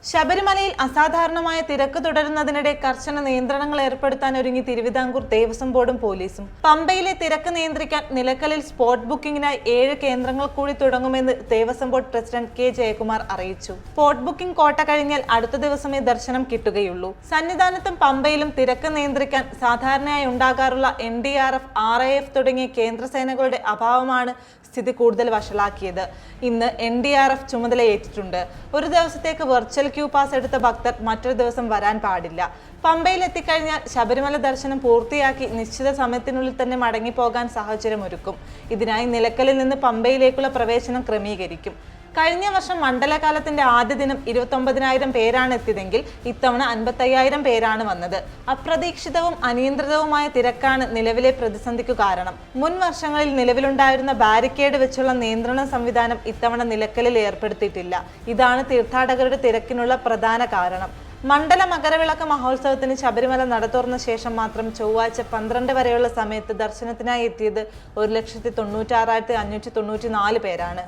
ശബരിമലയിൽ അസാധാരണമായ തിരക്ക് തുടരുന്നതിനിടെ കർശന നിയന്ത്രണങ്ങൾ ഏർപ്പെടുത്താൻ ഒരുങ്ങി തിരുവിതാംകൂർ ദേവസ്വം ബോർഡും പോലീസും. പമ്പയിലെ തിരക്ക് നിയന്ത്രിക്കാൻ നിലക്കലിൽ സ്പോട്ട് ബുക്കിംഗിനായി 7 കേന്ദ്രങ്ങൾ കൂടി തുടങ്ങുമെന്ന് Devaswom board president K Jayakumar അറിയിച്ചു. സ്പോട്ട് ബുക്കിംഗ് കോട്ട കഴിഞ്ഞാൽ അടുത്ത ദിവസമേ ദർശനം കിട്ടുകയുള്ളൂ. സന്നിധാനത്തും പമ്പയിലും തിരക്ക് നിയന്ത്രിക്കാൻ സാധാരണയായി ഉണ്ടാകാറുള്ള NDRF, RAF തുടങ്ങിയ കേന്ദ്രസേനകളുടെ അഭാവമാണ് സ്ഥിതി കൂടുതൽ വഷളാക്കിയത്. ഇന്ന് NDRF ചുമതലയേറ്റിട്ടുണ്ട്. ഒരു ദിവസത്തേക്ക് വെർച്വൽ ക്യൂ പാസ് എടുത്ത ഭക്തർ മറ്റൊരു ദിവസം വരാൻ പാടില്ല. പമ്പയിൽ എത്തിക്കഴിഞ്ഞാൽ ശബരിമല ദർശനം പൂർത്തിയാക്കി നിശ്ചിത സമയത്തിനുള്ളിൽ തന്നെ മടങ്ങിപ്പോകാൻ സാഹചര്യമൊരുക്കും. ഇതിനായി നിലക്കലിൽ നിന്ന് പമ്പയിലേക്കുള്ള പ്രവേശനം ക്രമീകരിക്കും. കഴിഞ്ഞ വർഷം മണ്ഡലകാലത്തിന്റെ ആദ്യ ദിനം 29,000 പേരാണ് എത്തിയതെങ്കിൽ ഇത്തവണ 55,000 പേരാണ് വന്നത്. അപ്രതീക്ഷിതവും അനിയന്ത്രിതവുമായ തിരക്കാണ് നിലവിലെ പ്രതിസന്ധിക്കു കാരണം. മുൻ വർഷങ്ങളിൽ നിലവിലുണ്ടായിരുന്ന ബാരിക്കേഡ് വെച്ചുള്ള നിയന്ത്രണ സംവിധാനം ഇത്തവണ നിലക്കലിൽ ഏർപ്പെടുത്തിയിട്ടില്ല. ഇതാണ് തീർത്ഥാടകരുടെ തിരക്കിനുള്ള പ്രധാന കാരണം. മണ്ഡല മകരവിളക്ക് മഹോത്സവത്തിന് ശബരിമല നട തുറന്ന ശേഷം മാത്രം ചൊവ്വാഴ്ച 12 വരെയുള്ള സമയത്ത് ദർശനത്തിനായി എത്തിയത് 1,96,594 പേരാണ്.